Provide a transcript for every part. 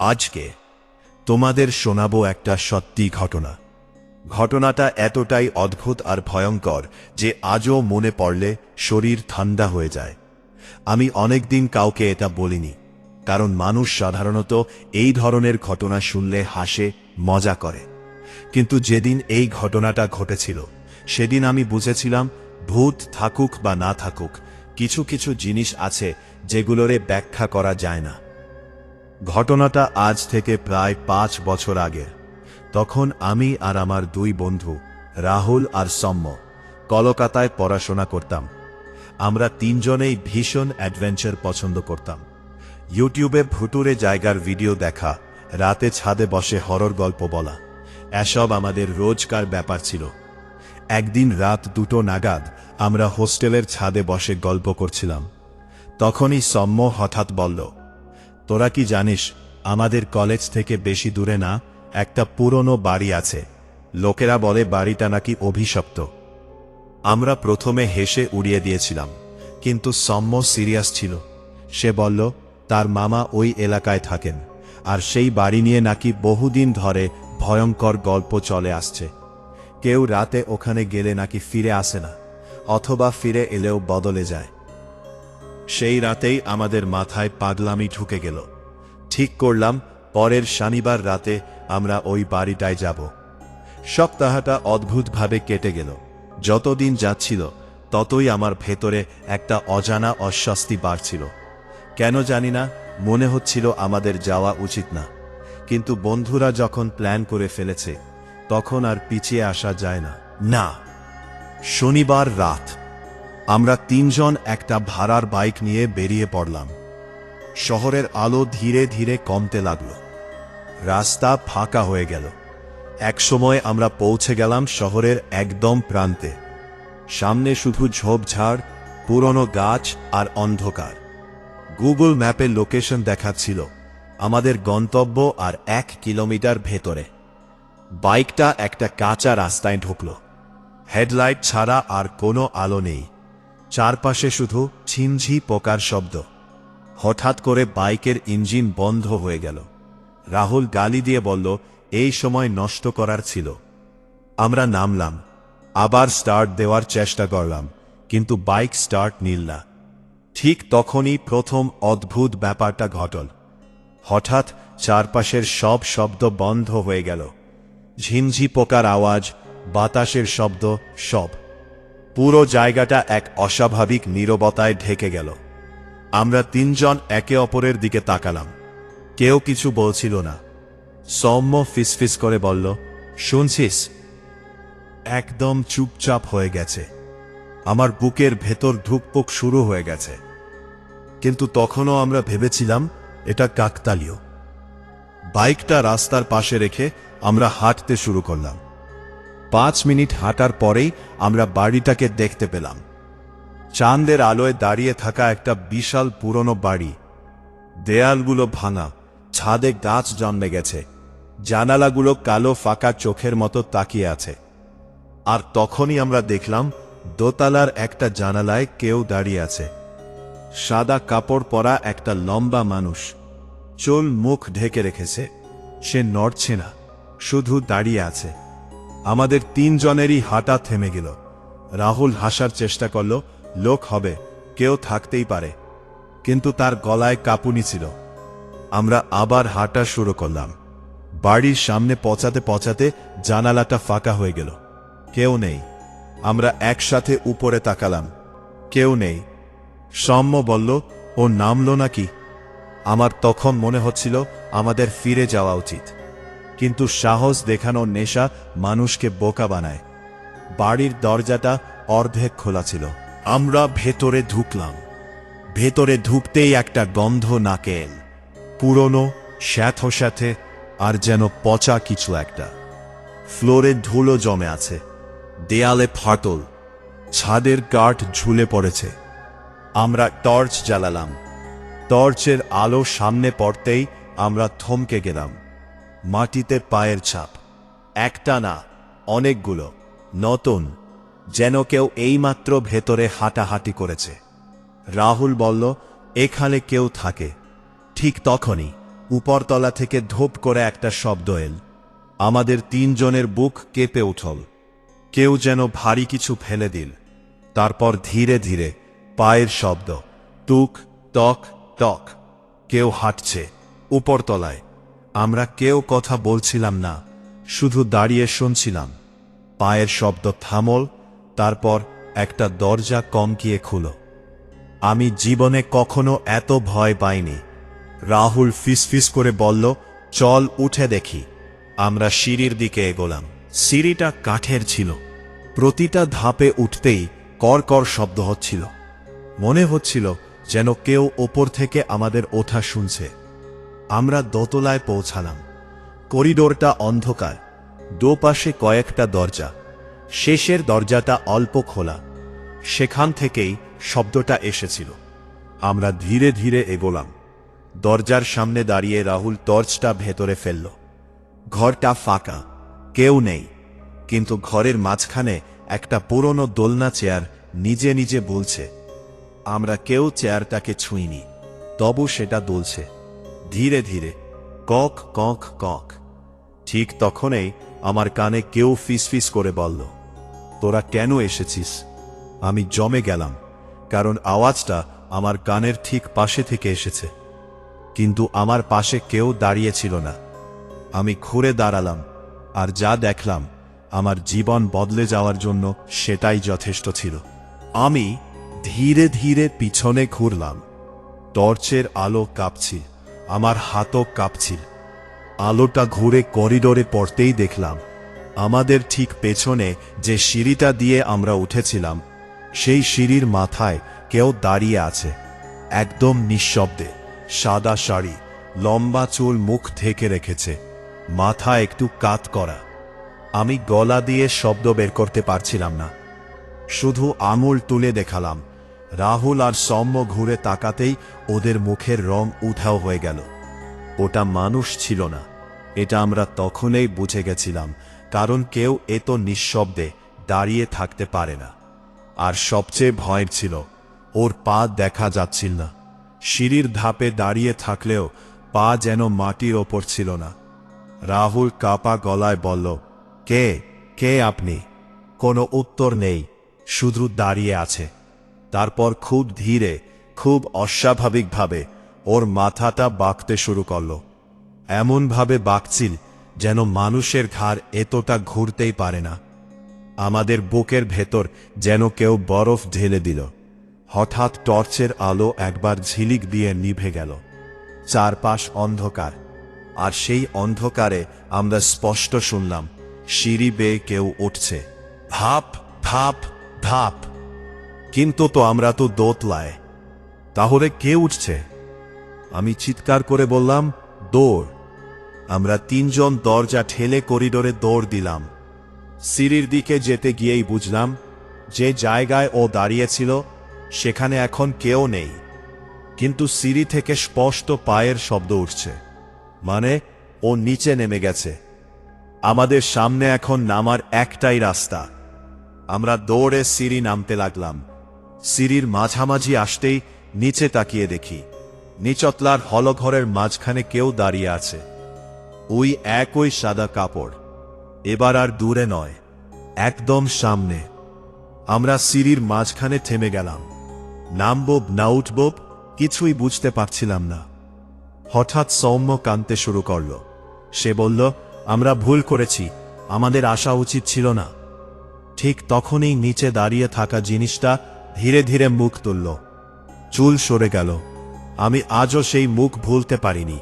আজকে তোমাদের শোনাবো একটা সত্যি ঘটনা। ঘটনাটা এতটাই অদ্ভুত আর ভয়ঙ্কর যে আজও মনে পড়লে শরীর ঠান্ডা হয়ে যায়। আমি অনেকদিন কাউকে এটা বলিনি, কারণ মানুষ সাধারণত এই ধরনের ঘটনা শুনলে হাসে, মজা করে। কিন্তু যেদিন এই ঘটনাটা ঘটেছিল সেদিন আমি বুঝেছিলাম, ভূত থাকুক বা না থাকুক, কিছু কিছু জিনিস আছে যেগুলোরে ব্যাখ্যা করা যায় না। ঘটনাটা আজ থেকে প্রায় 5 বছর আগে। তখন আমি আর আমার 2 বন্ধু রাহুল আর সৌম্য কলকাতায় পড়াশোনা করতাম। আমরা 3 জনেই ভীষণ অ্যাডভেঞ্চার পছন্দ করতাম। ইউটিউবে ভুতুরে জায়গার ভিডিও দেখা, রাতে ছাদে বসে হরর গল্প বলা, এসব আমাদের রোজকার ব্যাপার ছিল। একদিন রাত 2টো নাগাদ আমরা হোস্টেলের ছাদে বসে গল্প করছিলাম। তখনই সৌম্য হঠাৎ বলল, তোরা কি জানিস, আমাদের কলেজ থেকে বেশি দূরে না একটা পুরনো বাড়ি আছে। লোকেরা বলে বাড়িটা নাকি অভিশপ্ত। আমরা প্রথমে হেসে উড়িয়ে দিয়েছিলাম, কিন্তু সৌম্য সিরিয়াস ছিল। সে বলল তার মামা ওই এলাকায় থাকেন, আর সেই বাড়ি নিয়ে নাকি বহুদিন ধরে ভয়ঙ্কর গল্প চলে আসছে। কেউ রাতে ওখানে গেলে নাকি ফিরে আসে না, অথবা ফিরে এলেও বদলে যায়। সেই রাতেই আমাদের মাথায় পাগলামি ঢুকে গেল। ঠিক করলাম পরের শনিবার রাতে আমরা ওই বাড়িটায় যাব। সপ্তাহটা অদ্ভুতভাবে কেটে গেল। যতদিন যাচ্ছিল ততই আমার ভেতরে একটা অজানা অস্বস্তি বাড়ছিল। কেন জানি না, মনে হচ্ছিল আমাদের যাওয়া উচিত না। কিন্তু বন্ধুরা যখন প্ল্যান করে ফেলেছে তখন আর পিছিয়ে আসা যায় না। না, শনিবার রাত আমরা 3 জন একটা ভাড়ার বাইক নিয়ে বেরিয়ে পড়লাম। শহরের আলো ধীরে ধীরে কমতে লাগল। রাস্তা ফাঁকা হয়ে গেল। একসময় আমরা পৌঁছে গেলাম শহরের একদম প্রান্তে। সামনে শুধু ঝোপঝাড়, পুরনো গাছ আর অন্ধকার। গুগল ম্যাপে লোকেশন দেখাচ্ছিল আমাদের গন্তব্য আর 1 কিলোমিটার ভেতরে। বাইকটা একটা কাঁচা রাস্তায় ঢুকল। হেডলাইট ছাড়া আর কোনো আলো নেই। চারপাশে শুধু ঝিনঝি পোকার শব্দ। হঠাৎ করে বাইকের ইঞ্জিন বন্ধ হয়ে গেল। রাহুল গালি দিয়ে বলল, এই সময় নষ্ট করার ছিল। আমরা নামলাম, আবার স্টার্ট দেওয়ার চেষ্টা করলাম, কিন্তু বাইক স্টার্ট নিল না। ঠিক তখনই প্রথম অদ্ভুত ব্যাপারটা ঘটল। হঠাৎ চারপাশের সব শব্দ বন্ধ হয়ে গেল। ঝিনঝি পোকার আওয়াজ, বাতাসের শব্দ, সব। পুরো জায়গাটা এক অস্বাভাবিক নীরবতায় ঢেকে গেল। আমরা 3 জন একে অপরের দিকে তাকালাম। কেউ কিছু বলছিল না। সৌম্য ফিসফিস করে বলল, শুনছিস? একদম চুপচাপ হয়ে গেছে। আমার বুকের ভেতর ধুকপুক শুরু হয়ে গেছে। কিন্তু তখনও আমরা ভেবেছিলাম এটা কাকতালীয়। বাইকটা রাস্তার পাশে রেখে আমরা হাঁটতে শুরু করলাম। 5 মিনিট হাঁটার পরেই আমরা বাড়িটাকে দেখতে পেলাম। চাঁদের আলোয় দাঁড়িয়ে থাকা একটা বিশাল পুরনো বাড়ি। দেয়ালগুলো ভাঙা, ছাদে গাছ জন্মে গেছে, জানালাগুলো কালো ফাঁকা চোখের মতো তাকিয়ে আছে। আর তখনই আমরা দেখলাম দোতলার একটা জানালায় কেউ দাঁড়িয়ে আছে। সাদা কাপড় পরা একটা লম্বা মানুষ, চুল মুখ ঢেকে রেখেছে। সে নড়ছে না, শুধু দাঁড়িয়ে আছে। আমাদের 3 জনেরই হাঁটা থেমে গেল। রাহুল হাসার চেষ্টা করল, লোক হবে, কেউ থাকতেই পারে, কিন্তু তার গলায় কাঁপুনি ছিল। আমরা আবার হাঁটা শুরু করলাম। বাড়ির সামনে পৌঁছাতে পৌঁছাতে জানালাটা ফাঁকা হয়ে গেল। কেউ নেই। আমরা একসাথে উপরে তাকালাম, কেউ নেই। সৌম্য বলল, ও নামলো নাকি? আমার তখন মনে হচ্ছিল আমাদের ফিরে যাওয়া উচিত, কিন্তু সাহস দেখানোর নেশা মানুষকে বোকা বানায়। বাড়ির দরজাটা অর্ধেক খোলা ছিল। আমরা ভেতরে ঢুকলাম। ভেতরে ঢুকতেই একটা গন্ধ নাকে এল, পুরনো, স্যাঁতস্যাঁতে, আর যেন পচা কিছু একটা। ফ্লোরে ধুলো জমে আছে, দেয়ালে ফাটল, ছাদের কাঠ ঝুলে পড়েছে। আমরা টর্চ জ্বালালাম। টর্চের আলো সামনে পড়তেই আমরা থমকে গেলাম। মাটিতে পায়ের ছাপ, একটা না, অনেকগুলো, নতুন, যেন কেউ এইমাত্র ভেতরে হাঁটাহাঁটি করেছে। রাহুল বলল, এখানে কেউ থাকে। ঠিক তখনই উপরতলা থেকে ধোপ করে একটা শব্দ এল। আমাদের তিনজনের বুক কেঁপে উঠল। কেউ যেন ভারী কিছু ফেলে দিল। তারপর ধীরে ধীরে পায়ের শব্দ, টুক টক টক। কেউ হাঁটছে উপরতলায়। আমরা কেউ কথা বলছিলাম না, শুধু দাঁড়িয়ে শুনছিলাম। পায়ের শব্দ থামল, তারপর একটা দরজা কমকিয়ে খুলো। আমি জীবনে কখনো এত ভয় পাইনি। রাহুল ফিসফিস করে বলল, চল উঠে দেখি। আমরা সিঁড়ির দিকে এগোলাম। সিঁড়িটা কাঠের ছিল। প্রতিটা ধাপে উঠতেই কর শব্দ হচ্ছিল। মনে হচ্ছিল যেন কেউ ওপর থেকে আমাদের ওঠা শুনছে। আমরা দোতলায় পৌঁছালাম। করিডোরটা অন্ধকার, দোপাশে কয়েকটা দরজা। শেষের দরজাটা অল্প খোলা, সেখান থেকেই শব্দটা এসেছিল। আমরা ধীরে ধীরে এগোলাম। দরজার সামনে দাঁড়িয়ে রাহুল টর্চটা ভেতরে ফেলল। ঘরটা ফাঁকা, কেউ নেই, কিন্তু ঘরের মাঝখানে একটা পুরনো দোলনা চেয়ার নিজে নিজে বলছে। আমরা কেউ চেয়ারটাকে ছুঁইনি, তবু সেটা দুলছে ধীরে ধীরে, কক কক কক। ঠিক তখনই আমার কানে কেউ ফিসফিস করে বলল, তোরা কেন এসেছিস? আমি জমে গেলাম, কারণ আওয়াজটা আমার কানের ঠিক পাশে থেকে এসেছে। কিন্তু আমার পাশে কেউ দাঁড়িয়ে ছিল না। আমি ঘুরে দাঁড়ালাম, আর যা দেখলাম আমার জীবন বদলে যাওয়ার জন্য সেটাই যথেষ্ট ছিল। আমি ধীরে ধীরে পিছনে ঘুরলাম। টর্চের আলো কাঁপছিল, আমার হাতও কাঁপছিল। আলোটা ঘুরে করিডোরে পড়তেই দেখলাম আমাদের ঠিক পেছনে যে সিঁড়িটা দিয়ে আমরা উঠেছিলাম, সেই সিঁড়ির মাথায় কেউ দাঁড়িয়ে আছে, একদম নিঃশব্দে। সাদা শাড়ি, লম্বা চুল, মুখ ঢেকে রেখেছে, মাথা একটু কাত করা। আমি গলা দিয়ে শব্দ বের করতে পারছিলাম না, শুধু আঙুল তুলে দেখালাম। রাহুল আর সৌম্য ঘুরে তাকাতেই ওদের মুখের রং উধাও হয়ে গেল। ওটা মানুষ ছিল না, এটা আমরা তখনই বুঝে গেছিলাম, কারণ কেউ এত নিঃশব্দে দাঁড়িয়ে থাকতে পারে না। আর সবচেয়ে ভয়ের ছিল, ওর পা দেখা যাচ্ছিল না। সিঁড়ির ধাপে দাঁড়িয়ে থাকলেও পা যেন মাটির ওপর ছিল না। রাহুল কাপা গলায় বলল, কে কে আপনি? কোনো উত্তর নেই, শুধু দাঁড়িয়ে আছে। তারপর খুব ধীরে, খুব অস্বাভাবিকভাবে ওর মাথাটা বাঁকতে শুরু করল। এমনভাবে বাঁকছিল যেন মানুষের ঘাড় এতটা ঘুরতেই পারে না। আমাদের বুকের ভেতর যেন কেউ বরফ ঢেলে দিল। হঠাৎ টর্চের আলো একবার ঝিলিক দিয়ে নিভে গেল। চারপাশ অন্ধকার, আর সেই অন্ধকারে আমরা স্পষ্ট শুনলাম সিঁড়ি বেয়ে কেউ উঠছে, ধাপ ধাপ ধাপ। কিন্তু আমরা তো দোতলায়, তাহলে কে উঠছে? আমি চিৎকার করে বললাম, দৌড়। আমরা তিনজন দরজা ঠেলে করিডোরে দৌড় দিলাম। সিঁড়ির দিকে যেতে গিয়েই বুঝলাম যে জায়গায় ও দাঁড়িয়েছিল সেখানে এখন কেউ নেই, কিন্তু সিঁড়ি থেকে স্পষ্ট পায়ের শব্দ উঠছে, মানে ও নিচে নেমে গেছে। আমাদের সামনে এখন নামার একটাই রাস্তা। আমরা দৌড়ে সিঁড়ি নামতে লাগলাম। সিঁড়ির মাঝামাঝি আসতেই নিচে তাকিয়ে দেখি নিচতলার হলঘরের মাঝখানে কেউ দাঁড়িয়ে আছে, ওই একই সাদা কাপড়। এবার আর দূরে নয়, একদম সামনে। আমরা সিঁড়ির মাঝখানে থেমে গেলাম। নামব না উঠব কিছুই বুঝতে পারছিলাম না। হঠাৎ সৌম্য কাঁদতে শুরু করল। সে বলল, আমরা ভুল করেছি, আমাদের আসা উচিত ছিল না। ঠিক তখনই নিচে দাঁড়িয়ে থাকা জিনিসটা ধীরে ধীরে মুখ তুলল। চুল সরে গেল। আমি আজও সেই মুখ ভুলতে পারিনি।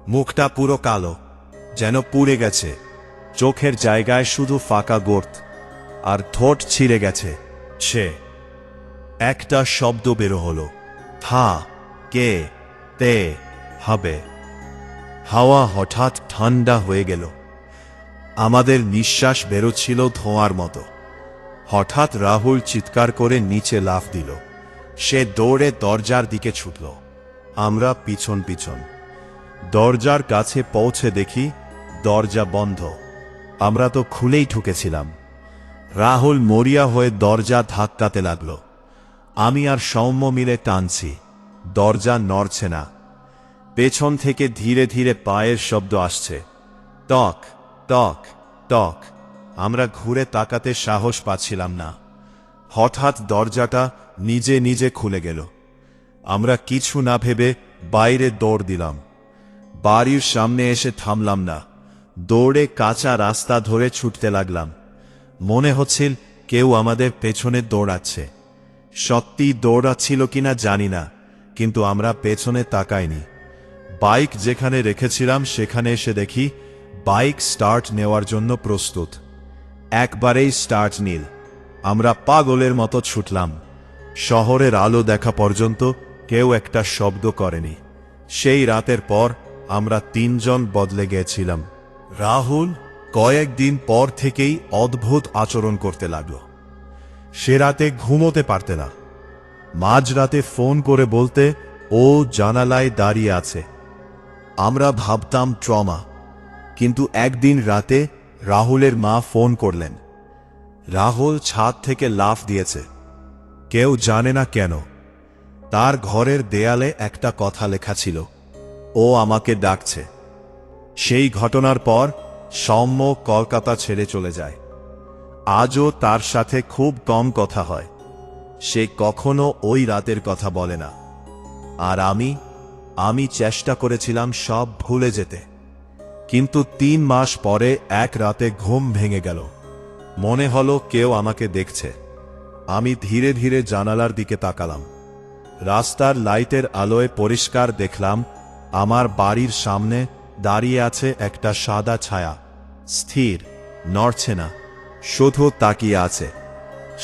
মুখটা পুরো কালো, যেন পুড়ে গেছে। চোখের জায়গায় শুধু ফাঁকা গর্ত, আর ঠোঁট ছিঁড়ে গেছে। সে একটা শব্দ বেরো হলো, থা কে তে হবে। হাওয়া হঠাৎ ঠান্ডা হয়ে গেল। আমাদের নিঃশ্বাস বেরোচ্ছিল ধোঁয়ার মতো। হঠাৎ রাহুল চিৎকার করে নিচে লাফ দিল। সে দৌড়ে দরজার দিকে ছুটল। আমরা পিছন পিছন। দরজার কাছে পৌঁছে দেখি দরজা বন্ধ। আমরা তো খুলেই ঢুকেছিলাম। রাহুল মরিয়া হয়ে দরজা ধাক্কাতে লাগল। আমি আর সৌম্য মিলে টানছি, দরজা নড়ছে না। পেছন থেকে ধীরে ধীরে পায়ের শব্দ আসছে। টক টক টক। আমরা ঘুরে তাকাতে সাহস পাচ্ছিলাম না। হঠাৎ দরজাটা নিজে নিজে খুলে গেল। আমরা কিছু না ভেবে বাইরে দৌড় দিলাম। বাড়ির সামনে এসে থামলাম না, দৌড়ে কাঁচা রাস্তা ধরে ছুটতে লাগলাম। মনে হচ্ছিল কেউ আমাদের পেছনে দৌড়াচ্ছে। সত্যি দৌড়াচ্ছিল কিনা জানি না, কিন্তু আমরা পেছনে তাকাইনি। বাইক যেখানে রেখেছিলাম সেখানে এসে দেখি বাইক স্টার্ট নেওয়ার জন্য প্রস্তুত। একবারেই স্টার্ট নিল। আমরা পাগলের মতো ছুটলাম। শহরের আলো দেখা পর্যন্ত কেউ একটা শব্দ করেনি। সেই রাতের পর আমরা তিনজন বদলে গেছিলাম। রাহুল কয়েকদিন পর থেকেই অদ্ভুত আচরণ করতে লাগল। সে রাতে ঘুমোতে পারতে না। মাঝরাতে ফোন করে বলতে ও জানালায় দাঁড়িয়ে আছে। আমরা ভাবতাম ট্রমা, কিন্তু একদিন রাতে রাহুলের মা ফোন করলেন। রাহুল ছাদ থেকে লাফ দিয়েছে। কেউ জানে না কেন। তার ঘরের দেয়ালে একটা কথা লেখা ছিল, ও আমাকে ডাকছে। সেই ঘটনার পর সৌম্য কলকাতা ছেড়ে চলে যায়। আজও তার সাথে খুব কম কথা হয়। সে কখনো ওই রাতের কথা বলে না। আর আমি চেষ্টা করেছিলাম সব ভুলে যেতে, কিন্তু 3 মাস পরে এক রাতে ঘুম ভেঙে গেল। মনে হলো কেউ আমাকে দেখছে। আমি ধীরে ধীরে জানালার দিকে তাকালাম। রাস্তার লাইটের আলোয় পরিষ্কার দেখলাম আমার বাড়ির সামনে দাঁড়িয়ে আছে একটা সাদা ছায়া, স্থির, নড়ছে না, শুধু তাকিয়ে আছে।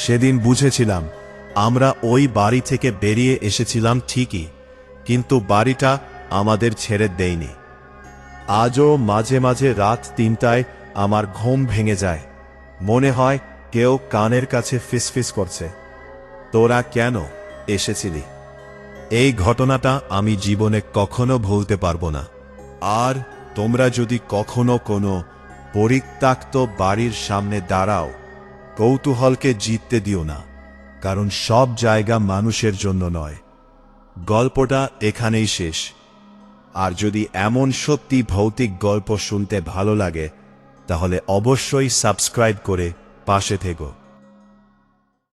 সেদিন বুঝেছিলাম আমরা ওই বাড়ি থেকে বেরিয়ে এসেছিলাম ঠিকই, কিন্তু বাড়িটা আমাদের ছেড়ে দেয়নি। আজও মাঝে মাঝে রাত 3টায় আমার ঘুম ভেঙে যায়। মনে হয় কেউ কানের কাছে ফিসফিস করছে, তোরা কেন এসেছিলি? এই ঘটনাটা আমি জীবনে কখনো ভুলতে পারবো না। আর তোমরা যদি কখনো কোনো পরিত্যক্ত বাড়ির সামনে দাঁড়াও, কৌতূহলকে জিততে দিও না, কারণ সব জায়গা মানুষের জন্য নয়। গল্পটা এখানেই শেষ। আর যদি এমন সত্যি ভৌতিক গল্প শুনতে ভালো লাগে, তাহলে অবশ্যই সাবস্ক্রাইব করে পাশে থেকো।